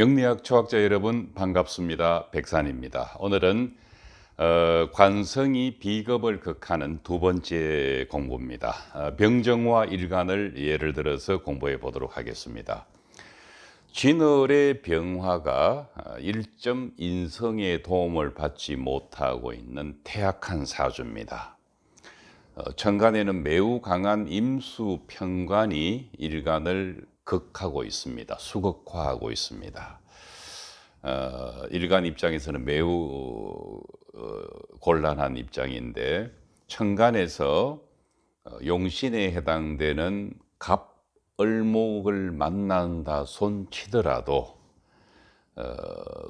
명리학 초학자 여러분 반갑습니다. 백산입니다. 오늘은 관성이 비겁을 극하는 두 번째 공부입니다. 병정화 일간을 예를 들어서 공부해 보도록 하겠습니다. 진월의 병화가 일점 인성의 도움을 받지 못하고 있는 태약한 사주입니다. 천간에는 매우 강한 임수 편관이 일간을 극하고 있습니다. 수극화하고 있습니다. 일간 입장에서는 매우 곤란한 입장인데, 천간에서 용신에 해당되는 갑을목을 만난다 손치더라도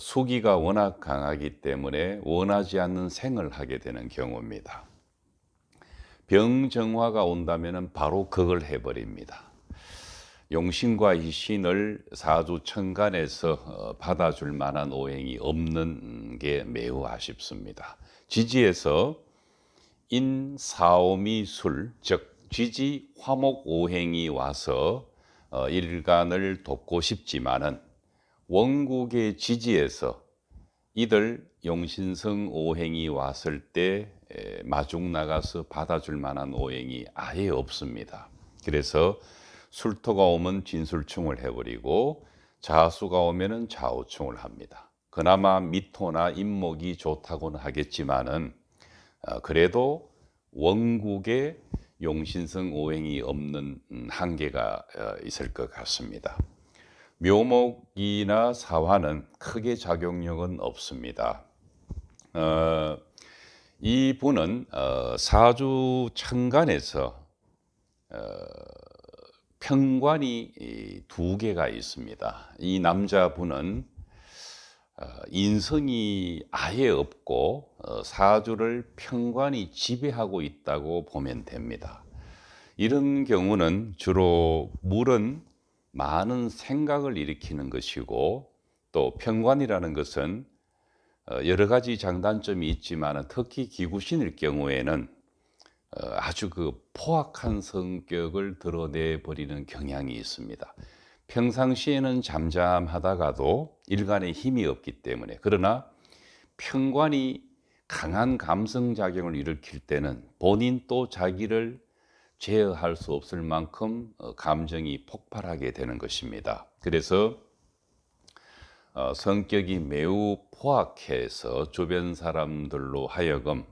수기가 워낙 강하기 때문에 원하지 않는 생을 하게 되는 경우입니다. 병정화가 온다면 바로 극을 해버립니다. 용신과 이 신을 사주 천간에서 받아줄 만한 오행이 없는 게 매우 아쉽습니다. 지지에서 인사오미술, 즉 지지 화목 오행이 와서 일간을 돕고 싶지만은 원국의 지지에서 이들 용신성 오행이 왔을 때 마중 나가서 받아줄 만한 오행이 아예 없습니다. 그래서 술토가 오면 진술충을 해버리고 자수가 오면은 좌우충을 합니다. 그나마 미토나 임목이 좋다고는 하겠지만은 그래도 원국에 용신성 오행이 없는 한계가 있을 것 같습니다. 묘목이나 사화는 크게 작용력은 없습니다. 이 분은 사주 천간에서 편관이 두 개가 있습니다. 이 남자분은 인성이 아예 없고 사주를 편관이 지배하고 있다고 보면 됩니다. 이런 경우는 주로 물은 많은 생각을 일으키는 것이고, 또 편관이라는 것은 여러 가지 장단점이 있지만 특히 기구신일 경우에는 아주 포악한 성격을 드러내 버리는 경향이 있습니다. 평상시에는 잠잠하다가도 일간에 힘이 없기 때문에, 그러나 편관이 강한 감성작용을 일으킬 때는 본인 또 자기를 제어할 수 없을 만큼 감정이 폭발하게 되는 것입니다. 그래서 성격이 매우 포악해서 주변 사람들로 하여금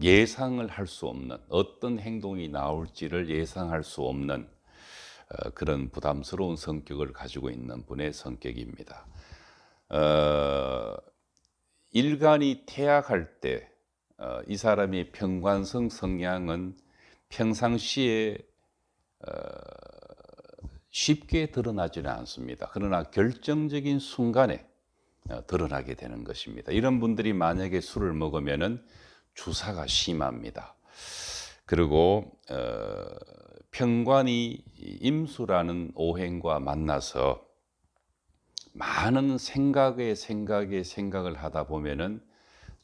예상을 할 수 없는, 어떤 행동이 나올지를 예상할 수 없는 그런 부담스러운 성격을 가지고 있는 분의 성격입니다. 일간이 태약할 때 이 사람의 편관성 성향은 평상시에 쉽게 드러나지는 않습니다. 그러나 결정적인 순간에 드러나게 되는 것입니다. 이런 분들이 만약에 술을 먹으면은 주사가 심합니다. 그리고 편관이 임수라는 오행과 만나서 많은 생각을 하다 보면은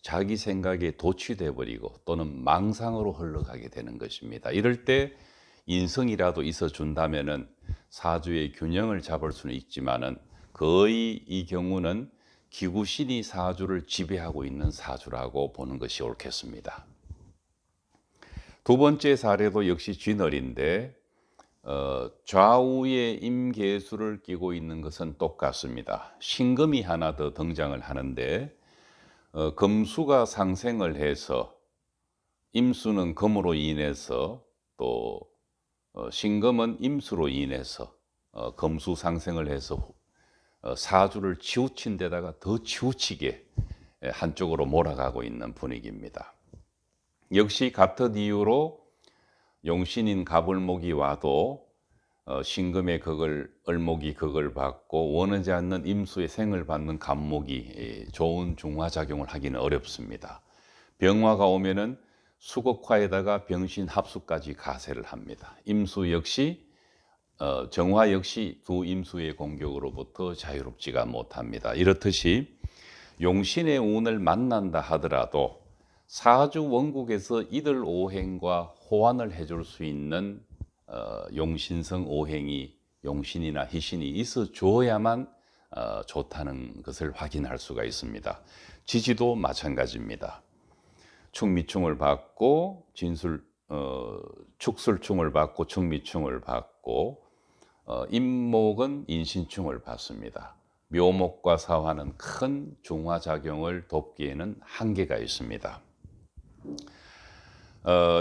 자기 생각에 도취돼 버리고 또는 망상으로 흘러가게 되는 것입니다. 이럴 때 인성이라도 있어 준다면은 사주의 균형을 잡을 수는 있지만은 거의 이 경우는 기구신이 사주를 지배하고 있는 사주라고 보는 것이 옳겠습니다. 두 번째 사례도 역시 진월인데 좌우에 임계수를 끼고 있는 것은 똑같습니다. 신금이 하나 더 등장을 하는데 금수가 상생을 해서 임수는 금으로 인해서 또 신금은 임수로 인해서 금수 상생을 해서 사주를 치우친 데다가 더 치우치게 한쪽으로 몰아가고 있는 분위기입니다. 역시 같은 이유로 용신인 갑을목이 와도 신금의 을목이 극을 받고 원하지 않는 임수의 생을 받는 갑목이 좋은 중화작용을 하기는 어렵습니다. 병화가 오면은 수극화에다가 병신 합수까지 가세를 합니다. 임수 역시 정화 역시 두 임수의 공격으로부터 자유롭지가 못합니다. 이렇듯이 용신의 운을 만난다 하더라도 사주 원국에서 이들 오행과 호환을 해줄 수 있는 용신성 오행이 용신이나 희신이 있어 줘야만 좋다는 것을 확인할 수가 있습니다. 지지도 마찬가지입니다. 충미충을 받고 축술충을 받고 충미충을 받고 임목은 인신충을 받습니다. 묘목과 사화는 큰 중화작용을 돕기에는 한계가 있습니다.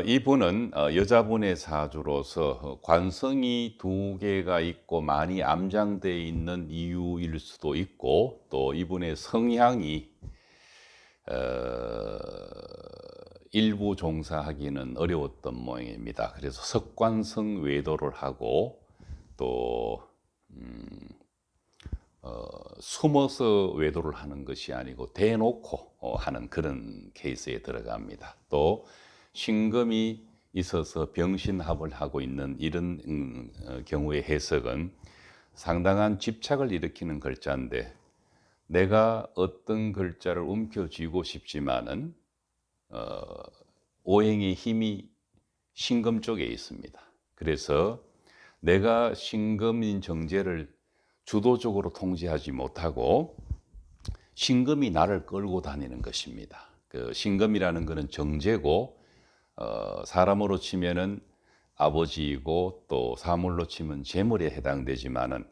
이분은 여자분의 사주로서 관성이 2개가 있고 많이 암장되어 있는 이유일 수도 있고, 또 이분의 성향이 일부 종사하기는 어려웠던 모양입니다. 그래서 석관성 외도를 하고 또 숨어서 외도를 하는 것이 아니고 대놓고 하는 그런 케이스에 들어갑니다. 또 신금이 있어서 병신합을 하고 있는 이런 경우의 해석은 상당한 집착을 일으키는 글자인데, 내가 어떤 글자를 움켜쥐고 싶지만은 오행의 힘이 신금 쪽에 있습니다. 그래서 내가 신금인 정제를 주도적으로 통제하지 못하고 신금이 나를 끌고 다니는 것입니다. 그 신금이라는 것은 정제고, 사람으로 치면은 아버지이고 또 사물로 치면 재물에 해당되지만은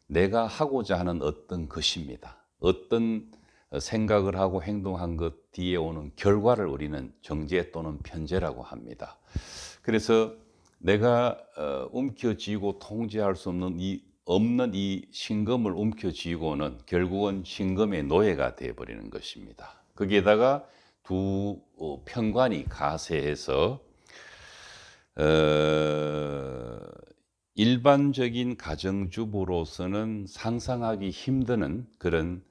내가 하고자 하는 어떤 것입니다. 어떤 생각을 하고 행동한 것 뒤에 오는 결과를 우리는 정제 또는 편제라고 합니다. 그래서 내가 움켜쥐고 통제할 수 없는 이 신금을 움켜쥐고는 결국은 신금의 노예가 되어버리는 것입니다. 거기에다가 두 편관이 가세해서 일반적인 가정주부로서는 상상하기 힘드는 그런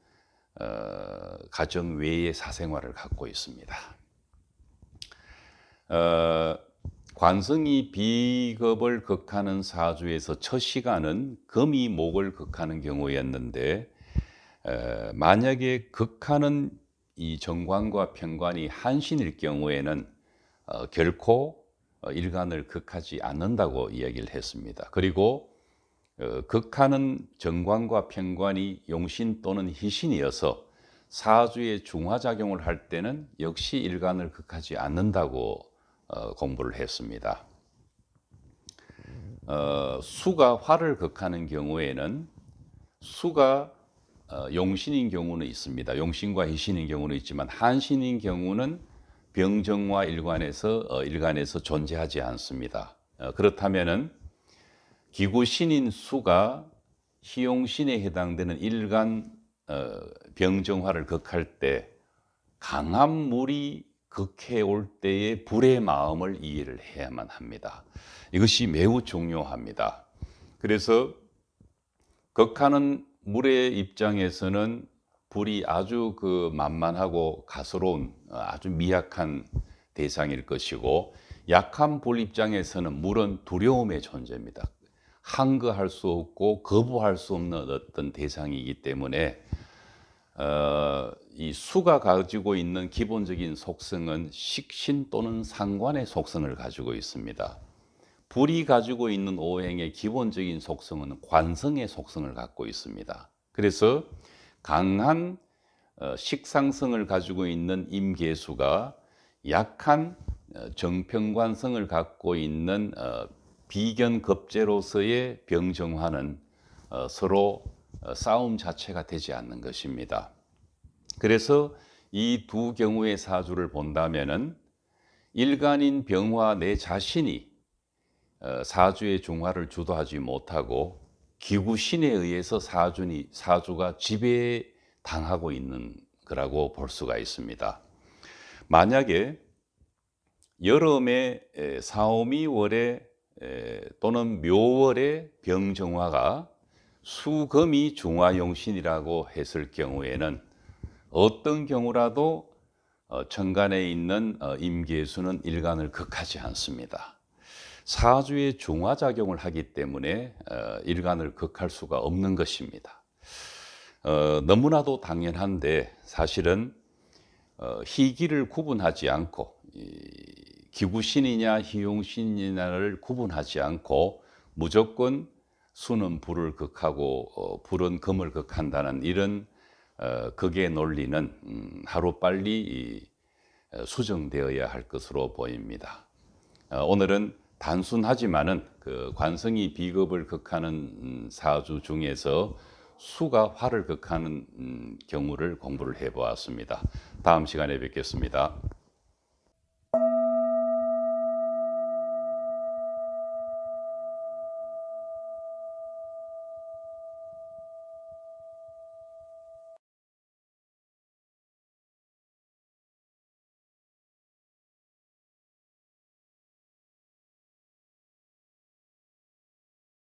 가정 외의 사생활을 갖고 있습니다. 관성이 비겁을 극하는 사주에서 첫 시간은 금이 목을 극하는 경우였는데, 만약에 극하는 이 정관과 편관이 한신일 경우에는 결코 일간을 극하지 않는다고 이야기를 했습니다. 그리고 극하는 정관과 편관이 용신 또는 희신이어서 사주의 중화작용을 할 때는 역시 일간을 극하지 않는다고 공부를 했습니다. 수가 화를 극하는 경우에는 수가 용신인 경우는 있습니다. 용신과 희신인 경우는 있지만 한신인 경우는 병정화 일간에서 존재하지 않습니다. 그렇다면은 기구신인 수가 희용신에 해당되는 일간 병정화를 극할 때 강한 물이 극해 올 때의 불의 마음을 이해를 해야만 합니다. 이것이 매우 중요합니다. 그래서 극하는 물의 입장에서는 불이 아주 만만하고 가스로운 아주 미약한 대상일 것이고, 약한 불 입장에서는 물은 두려움의 존재입니다. 항거할 수 없고 거부할 수 없는 어떤 대상이기 때문에 이 수가 가지고 있는 기본적인 속성은 식신 또는 상관의 속성을 가지고 있습니다. 불이 가지고 있는 오행의 기본적인 속성은 관성의 속성을 갖고 있습니다. 그래서 강한 식상성을 가지고 있는 임계수가 약한 정편관성을 갖고 있는 비견급제로서의 병정화는 서로 싸움 자체가 되지 않는 것입니다. 그래서 이 두 경우의 사주를 본다면은 일간인 병화 내 자신이 사주의 중화를 주도하지 못하고 기구신에 의해서 사주가 지배당하고 있는 거라고 볼 수가 있습니다. 만약에 여름에 사오미월에 또는 묘월에 병정화가 수금이 중화용신이라고 했을 경우에는 어떤 경우라도 천간에 있는 임계수는 일간을 극하지 않습니다. 사주의 중화작용을 하기 때문에 일간을 극할 수가 없는 것입니다. 너무나도 당연한데, 사실은 희기를 구분하지 않고 기구신이냐 희용신이냐를 구분하지 않고 무조건 수는 불을 극하고 불은 금을 극한다는 이런 극의 논리는 하루빨리 수정되어야 할 것으로 보입니다. 오늘은 단순하지만은 그 관성이 비겁을 극하는 사주 중에서 수가 화를 극하는 경우를 공부를 해보았습니다. 다음 시간에 뵙겠습니다.